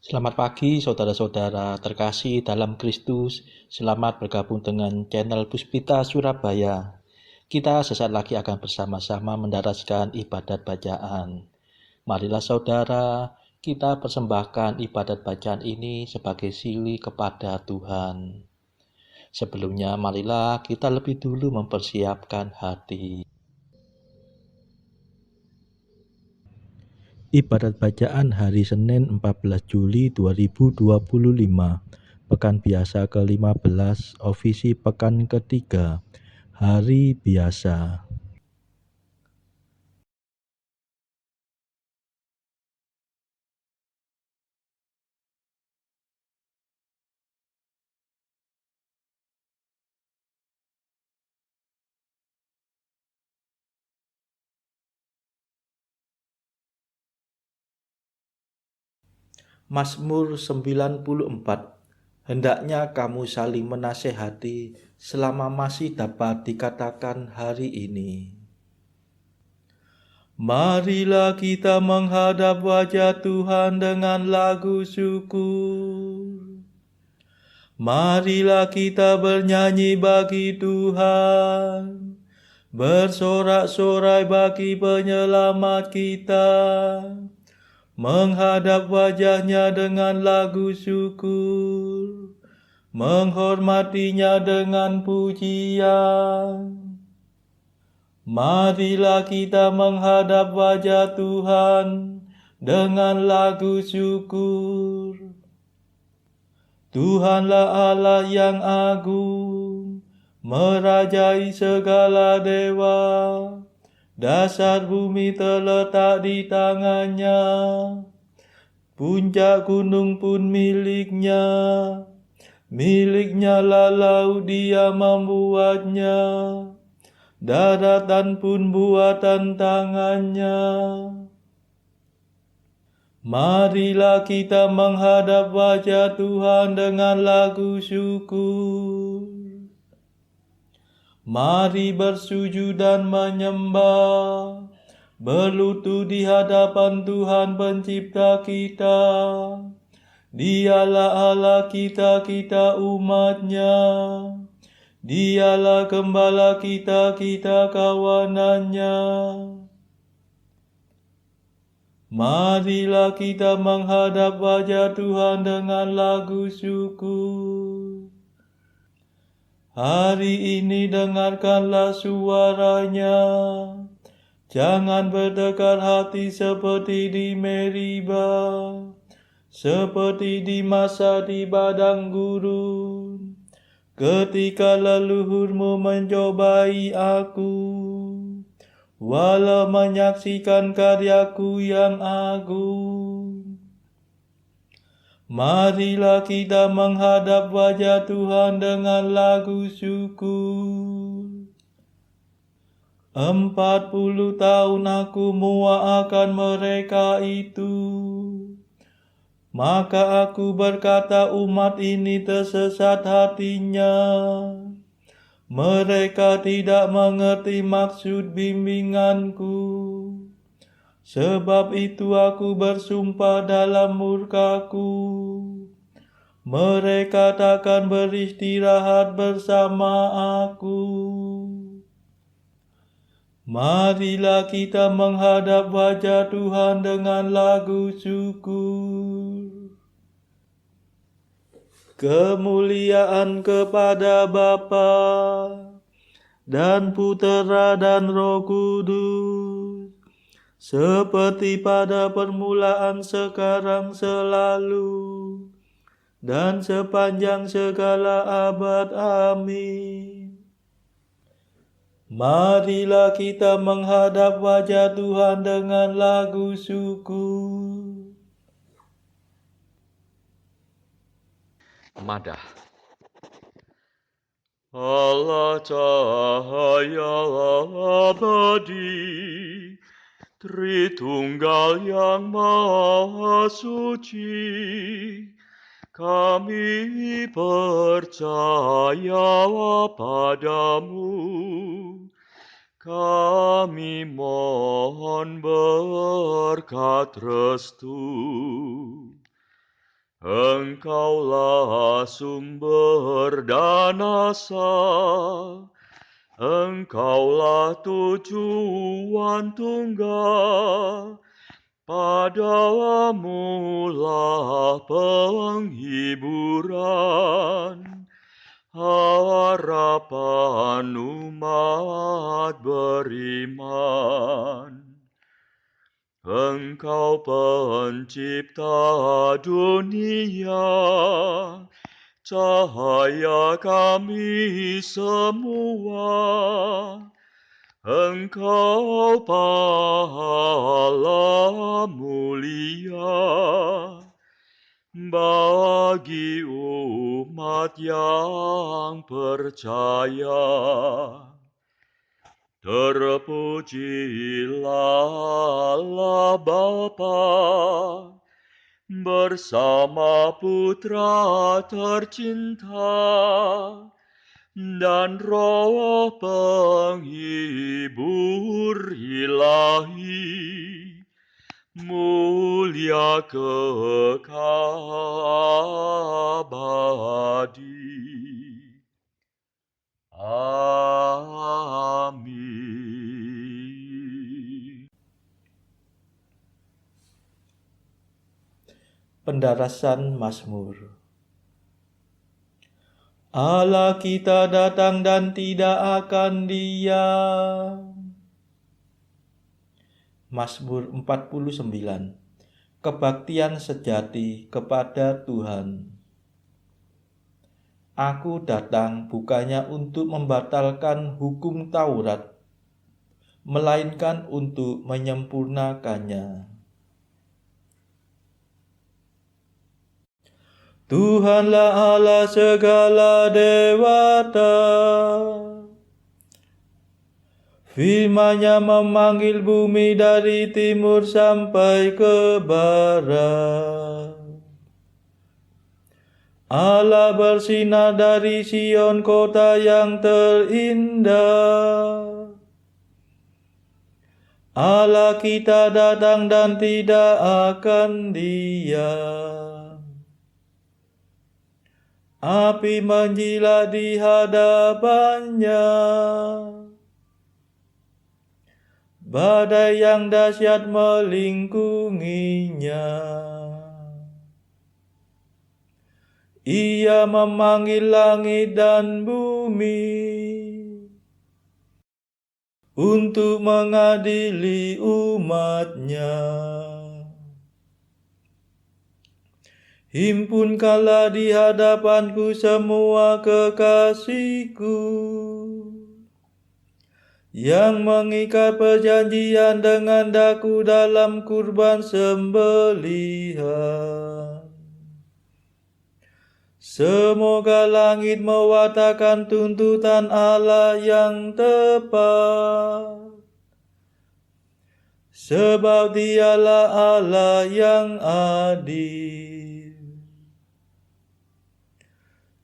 Selamat pagi saudara-saudara terkasih dalam Kristus. Selamat bergabung dengan channel Puspita Surabaya. Kita sesaat lagi akan bersama-sama mendaraskan ibadat bacaan. Marilah saudara, kita persembahkan ibadat bacaan ini sebagai sili kepada Tuhan. Sebelumnya marilah kita lebih dulu mempersiapkan hati. Ibadat bacaan hari Senin 14 Juli 2025, Pekan Biasa ke-15, Ofisi Pekan ketiga, Hari Biasa. Mazmur 94. Hendaknya kamu saling menasehati selama masih dapat dikatakan hari ini. Marilah kita menghadap wajah Tuhan dengan lagu syukur. Marilah kita bernyanyi bagi Tuhan, bersorak-sorai bagi penyelamat kita, menghadap wajahnya dengan lagu syukur, menghormatinya dengan pujian. Marilah kita menghadap wajah Tuhan dengan lagu syukur. Tuhanlah Allah yang agung, merajai segala dewa. Dasar bumi terletak di tangannya, puncak gunung pun miliknya. Miliknya lah laut, dia membuatnya, daratan pun buatan tangannya. Marilah kita menghadap wajah Tuhan dengan lagu syukur. Mari bersujud dan menyembah, berlutut di hadapan Tuhan pencipta kita. Dialah Allah kita, kita umatnya. Dialah gembala kita, kita kawanannya. Marilah kita menghadap wajah Tuhan dengan lagu syukur. Hari ini dengarkanlah suaranya. Jangan bertekar hati seperti di Meriba, seperti di masa di padang gurun, ketika leluhurmu mencobai aku, walau menyaksikan karyaku yang agung. Marilah kita menghadap wajah Tuhan dengan lagu syukur. 40 tahun aku muakkan mereka itu. Maka aku berkata, umat ini tersesat hatinya. Mereka tidak mengerti maksud bimbinganku. Sebab itu aku bersumpah dalam murkaku, mereka takkan beristirahat bersama aku. Marilah kita menghadap wajah Tuhan dengan lagu syukur. Kemuliaan kepada Bapa dan Putera dan Roh Kudus, seperti pada permulaan, sekarang, selalu, dan sepanjang segala abad. Amin. Marilah kita menghadap wajah Tuhan dengan lagu syukur. Madah. Allah cahaya abadi, Tritunggal yang maha suci, kami percaya padamu, kami mohon berkat restu. Engkaulah sumber dan asa, Engkaulah tujuan tunggal, padamu lah penghiburan, harapan umat beriman. Engkau pencipta dunia, cahaya kami semua. Engkau pahala mulia bagi umat yang percaya. Terpujilah Allah Bapa bersama Putra tercinta dan Roh penghibur ilahi, mulia kekal abadi. Amin. Pendarasan Mazmur. Allah kita datang dan tidak akan diam. Mazmur 49. Kebaktian sejati kepada Tuhan. Aku datang bukannya untuk membatalkan hukum Taurat, melainkan untuk menyempurnakannya. Tuhanlah Allah segala dewata, firman-Nya memanggil bumi dari timur sampai ke barat. Allah bersinar dari Sion, kota yang terindah. Allah kita datang dan tidak akan diam. Api menjilat di hadapannya, badai yang dahsyat melingkunginya. Ia memanggil langit dan bumi untuk mengadili umat-Nya. Himpunkanlah di hadapanku semua kekasihku, yang mengikat perjanjian dengan daku dalam kurban sembelihan. Semoga langit mewartakan tuntutan Allah yang tepat, sebab Dialah Allah yang adil.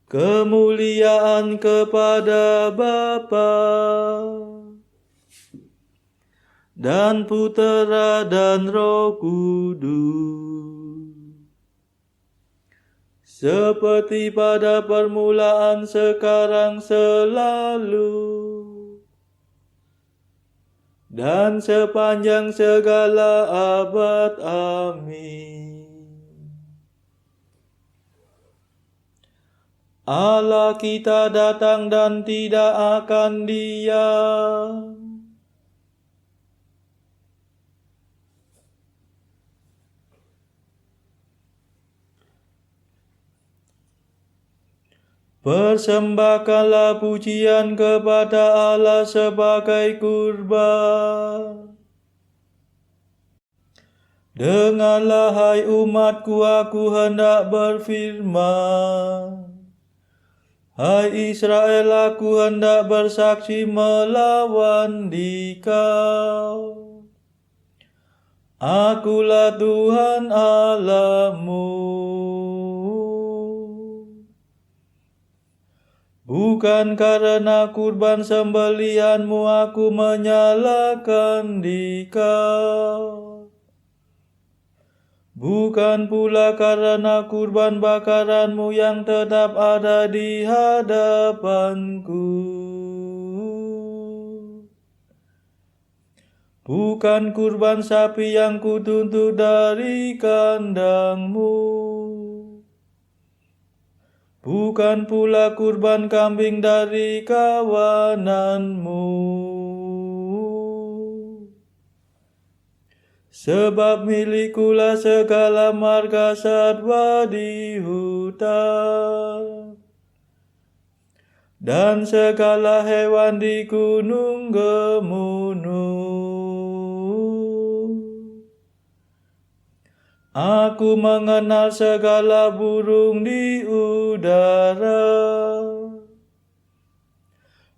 Kemuliaan kepada Bapa dan Putera dan Roh Kudus, seperti pada permulaan, sekarang, selalu, dan sepanjang segala abad. Amin. Allah kita datang dan tidak akan diam. Persembahkanlah pujian kepada Allah sebagai kurban. Dengarlah hai umatku, aku hendak berfirman. Hai Israel, aku hendak bersaksi melawan dikau. Akulah Tuhan Allahmu. Bukan karena kurban sembelihanmu aku menyalahkan dikau. bukan pula karena kurban bakaranmu yang tetap ada di hadapanku. Bukan kurban sapi yang kutuntut dari kandangmu. Bukan pula kurban kambing dari kawananmu. Sebab milikulah segala marga satwa di hutan, dan segala hewan di gunung gemunung. Aku mengenal segala burung di udara,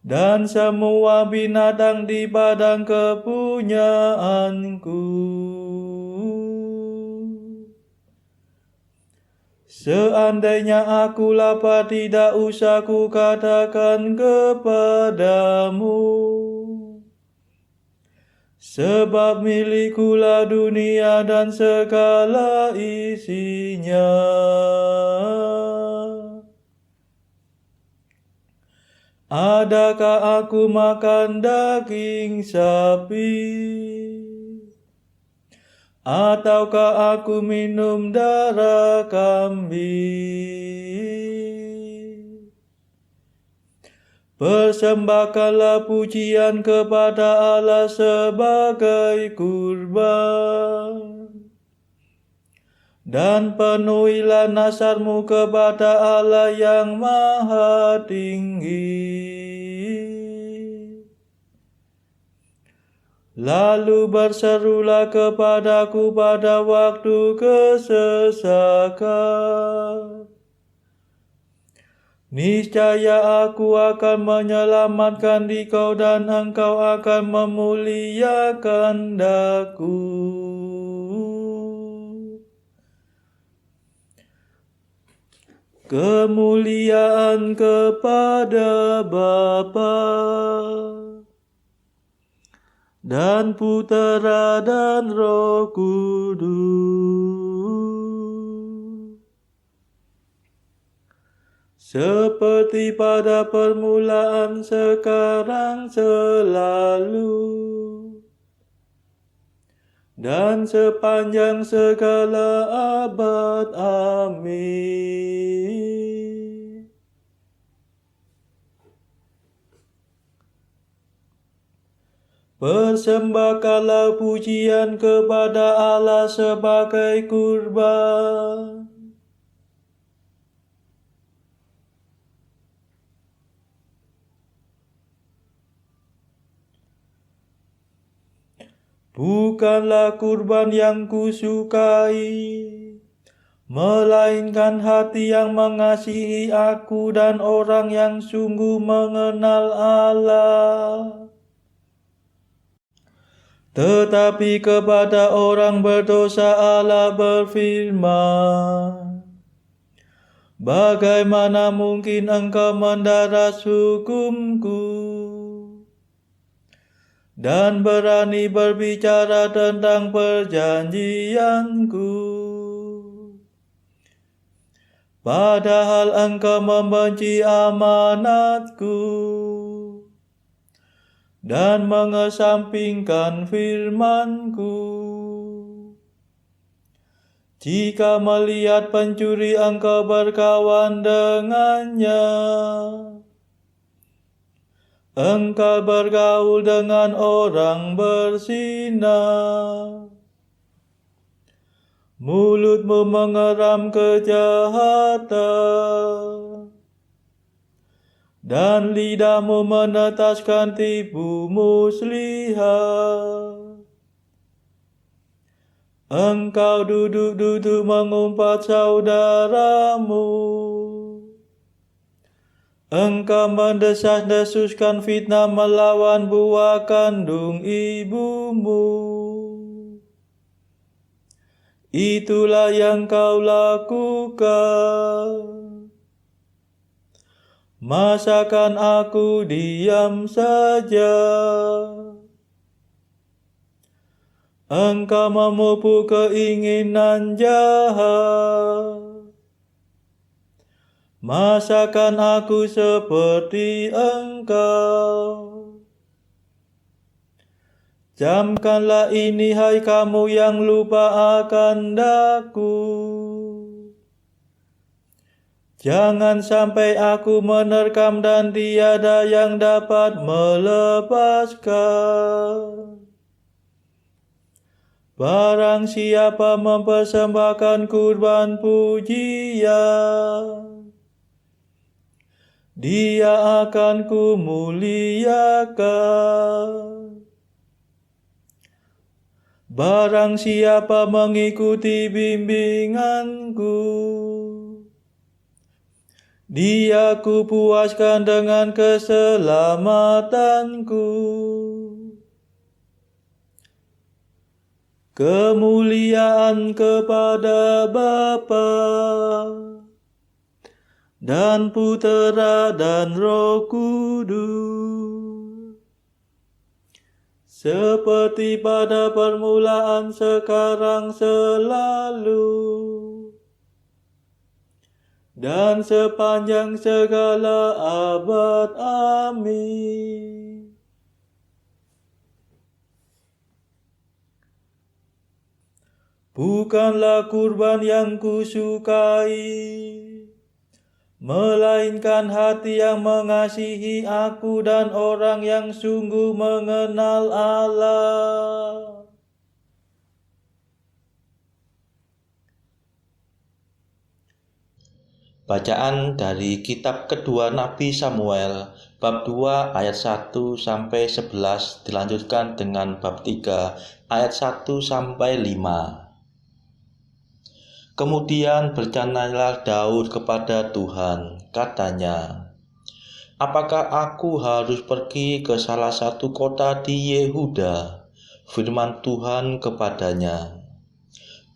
dan semua binatang di padang kepunyaanku. Seandainya aku lapar, tidak usah ku katakan kepadamu, sebab milikulah dunia dan segala isinya. Adakah aku makan daging sapi? Ataukah aku minum darah kambing? Persembahkanlah pujian kepada Allah sebagai kurban, dan penuhilah nazarmu kepada Allah yang Maha Tinggi. Lalu berserulah kepadaku pada waktu kesesakan. Niscaya aku akan menyelamatkan dikau, dan engkau akan memuliakan daku. Kemuliaan kepada Bapa dan Putera dan Roh Kudus, seperti pada permulaan, sekarang, selalu, dan sepanjang segala abad. Amin. Persembahkanlah pujian kepada Allah sebagai kurban. Bukanlah kurban yang kusukai, melainkan hati yang mengasihi aku dan orang yang sungguh mengenal Allah. Tetapi kepada orang berdosa Allah berfirman, bagaimana mungkin engkau mendaras hukumku, dan berani berbicara tentang perjanjianku, padahal engkau membenci amanatku dan mengesampingkan firman-Ku. Jika melihat pencuri engkau berkawan dengannya, engkau bergaul dengan orang berzina, mulutmu mengeram kejahatan, dan lidahmu menetaskan tipu muslihat. Engkau duduk-duduk mengumpat saudaramu. Engkau mendesas-desuskan fitnah melawan buah kandung ibumu. Itulah yang kau lakukan. Masakan aku diam saja? Engkau memupuk keinginan jahat. Masakan aku seperti Engkau. Camkanlah ini, hai kamu yang lupa akan daku. Jangan sampai aku menerkam dan tiada yang dapat melepaskan. Barang siapa mempersembahkan kurban pujian, dia akan kumuliakan. Barang siapa mengikuti bimbinganku, dia kupuaskan dengan keselamatanku. Kemuliaan kepada Bapa dan Putera dan Roh Kudus, seperti pada permulaan, sekarang, selalu, dan sepanjang segala abad. Amin. Bukanlah kurban yang kusukai, melainkan hati yang mengasihi aku dan orang yang sungguh mengenal Allah. Bacaan dari kitab kedua Nabi Samuel, bab 2 ayat 1 sampai 11 dilanjutkan dengan bab 3 ayat 1 sampai 5. Kemudian bertanyalah Daud kepada Tuhan, katanya, "Apakah aku harus pergi ke salah satu kota di Yehuda?" Firman Tuhan kepadanya,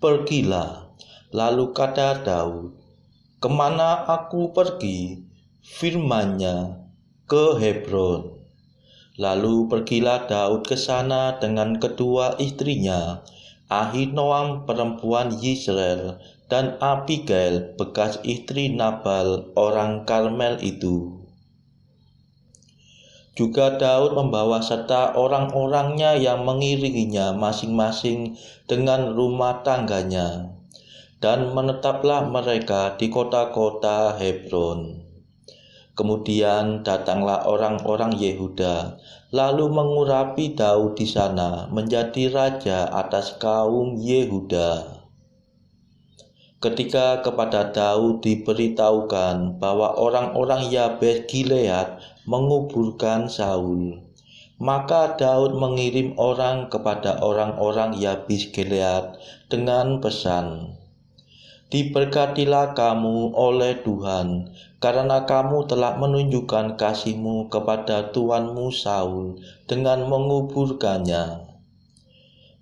"Pergilah." Lalu kata Daud, "Kemana aku pergi?" Firman-Nya, "Ke Hebron." Lalu pergilah Daud ke sana dengan kedua istrinya, Ahinoam perempuan Yisrael, dan Abigail bekas istri Nabal orang Karmel itu. Juga Daud membawa serta orang-orangnya yang mengiringinya masing-masing dengan rumah tangganya, dan menetaplah mereka di kota-kota Hebron. Kemudian datanglah orang-orang Yehuda, lalu mengurapi Daud di sana menjadi raja atas kaum Yehuda. Ketika kepada Daud diberitahukan bahwa orang-orang Yabes Gilead menguburkan Saul, maka Daud mengirim orang kepada orang-orang Yabes Gilead dengan pesan, "Diberkatilah kamu oleh Tuhan, karena kamu telah menunjukkan kasih-Mu kepada tuanmu Saul dengan menguburkannya.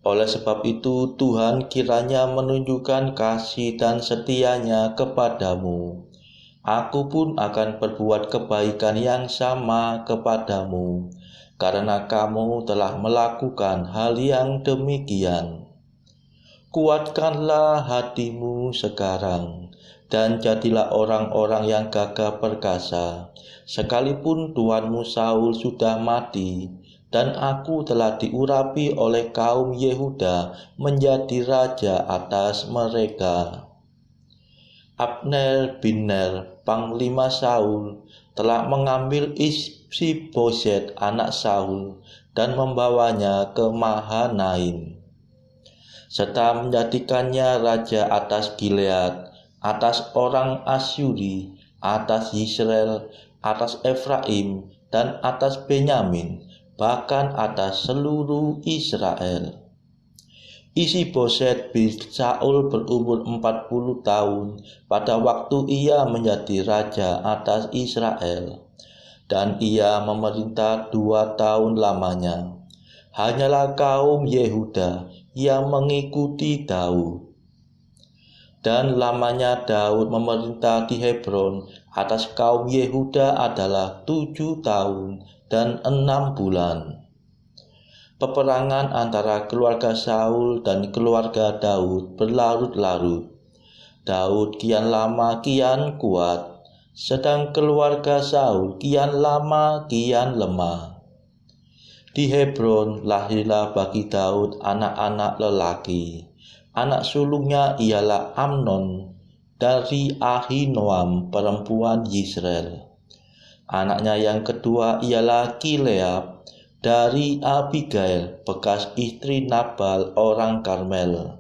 Oleh sebab itu Tuhan kiranya menunjukkan kasih dan setia-Nya kepadamu. Aku pun akan berbuat kebaikan yang sama kepadamu, karena kamu telah melakukan hal yang demikian. Kuatkanlah hatimu sekarang, dan jadilah orang-orang yang gagah perkasa, sekalipun tuanmu Saul sudah mati, dan aku telah diurapi oleh kaum Yehuda menjadi raja atas mereka." Abner bin Ner, panglima Saul, telah mengambil Isboset anak Saul dan membawanya ke Mahanaim, serta menjadikannya raja atas Gilead, atas orang Asyuri, atas Yisrael, atas Efraim, dan atas Benyamin, bahkan atas seluruh Israel. Isboset bin Saul berumur 40 tahun pada waktu ia menjadi raja atas Israel, dan ia memerintah 2 tahun lamanya. Hanyalah kaum Yehuda yang mengikuti Daud. Dan lamanya Daud memerintah di Hebron atas kaum Yehuda adalah 7 tahun dan 6 bulan. Peperangan antara keluarga Saul dan keluarga Daud berlarut-larut. Daud kian lama kian kuat, sedang keluarga Saul kian lama kian lemah. Di Hebron lahirlah bagi Daud anak-anak lelaki. Anak sulungnya ialah Amnon dari Ahinoam perempuan Yisrael. Anaknya yang kedua ialah Kileab dari Abigail, bekas istri Nabal orang Karmel.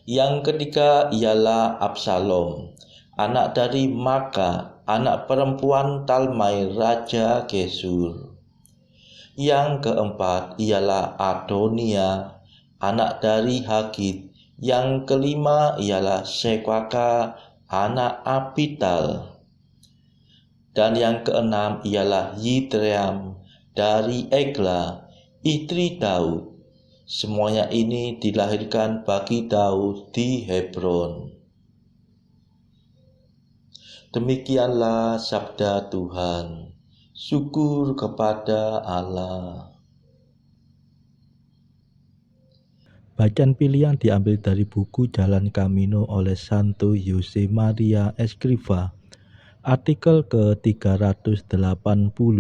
Yang ketiga ialah Absalom, anak dari Maaka, anak perempuan Talmai Raja Gesur. Yang keempat ialah Adonia, anak dari Hagit. Yang kelima ialah Sekwaka, anak Abital. Dan yang keenam ialah Yitream dari Egla, istri Daud. Semuanya ini dilahirkan bagi Daud di Hebron. Demikianlah sabda Tuhan. Syukur kepada Allah. Bacaan pilihan diambil dari buku Jalan Camino oleh Santo Jose Maria Escrivá, artikel ke-380.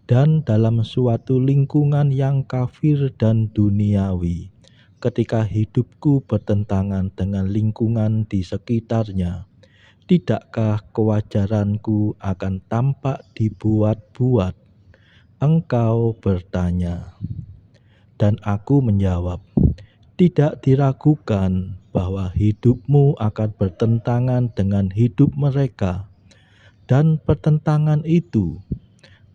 Dan dalam suatu lingkungan yang kafir dan duniawi, ketika hidupku bertentangan dengan lingkungan di sekitarnya, tidakkah kewajaranku akan tampak dibuat-buat? Engkau bertanya, dan aku menjawab, tidak diragukan bahwa hidupmu akan bertentangan dengan hidup mereka, dan pertentangan itu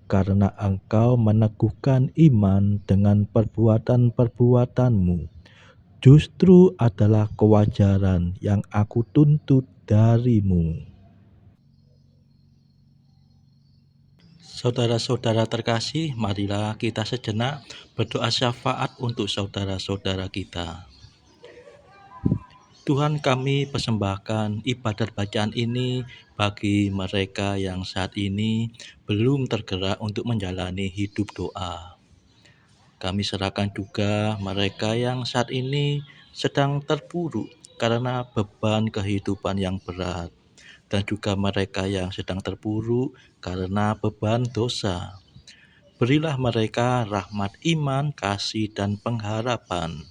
karena engkau meneguhkan iman dengan perbuatan-perbuatanmu, justru adalah kewajaran yang aku tuntut darimu. Saudara-saudara terkasih, marilah kita sejenak berdoa syafaat untuk saudara-saudara kita. Tuhan, kami persembahkan ibadat bacaan ini bagi mereka yang saat ini belum tergerak untuk menjalani hidup doa. Kami serahkan juga mereka yang saat ini sedang terpuruk karena beban kehidupan yang berat, dan juga mereka yang sedang terpuruk karena beban dosa. Berilah mereka rahmat iman, kasih, dan pengharapan.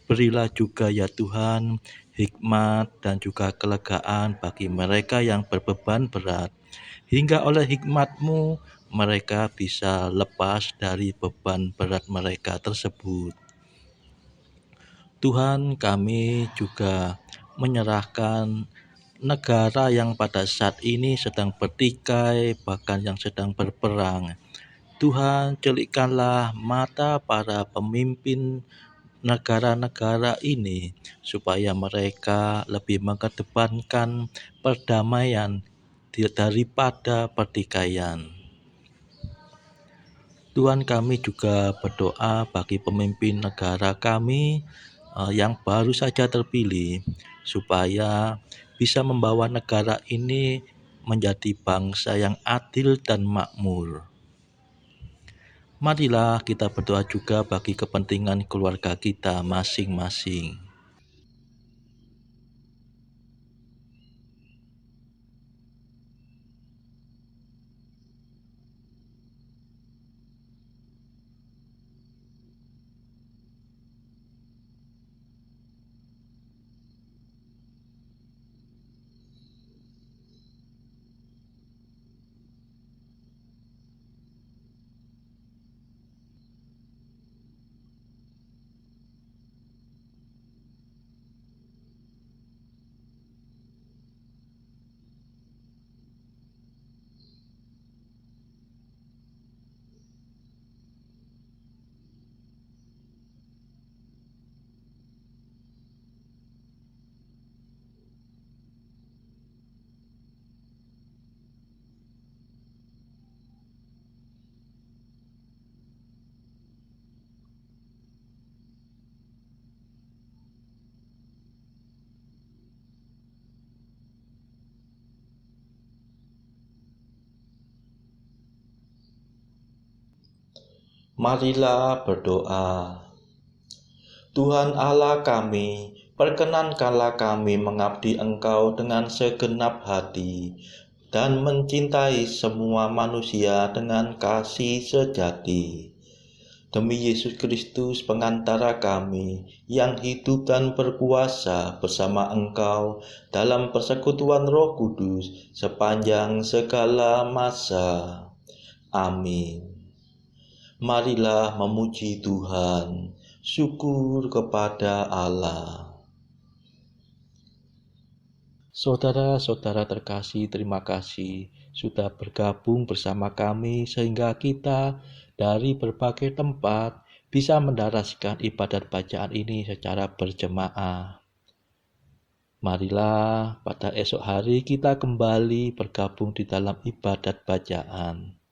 Berilah juga ya Tuhan hikmat dan juga kelegaan bagi mereka yang berbeban berat, hingga oleh hikmat-Mu mereka bisa lepas dari beban berat mereka tersebut. Tuhan, kami juga menyerahkan negara yang pada saat ini sedang bertikai, bahkan yang sedang berperang. Tuhan, celikkanlah mata para pemimpin negara-negara ini supaya mereka lebih mengedepankan perdamaian daripada pertikaian. Tuhan, kami juga berdoa bagi pemimpin negara kami yang baru saja terpilih, supaya bisa membawa negara ini menjadi bangsa yang adil dan makmur. Marilah kita berdoa juga bagi kepentingan keluarga kita masing-masing. Marilah berdoa. Tuhan Allah kami, perkenankanlah kami mengabdi Engkau dengan segenap hati dan mencintai semua manusia dengan kasih sejati. Demi Yesus Kristus pengantara kami yang hidup dan berkuasa bersama Engkau dalam persekutuan Roh Kudus sepanjang segala masa. Amin. Marilah memuji Tuhan. Syukur kepada Allah. Saudara-saudara terkasih, terima kasih sudah bergabung bersama kami sehingga kita dari berbagai tempat bisa mendaraskan ibadat bacaan ini secara berjemaah. Marilah pada esok hari kita kembali bergabung di dalam ibadat bacaan.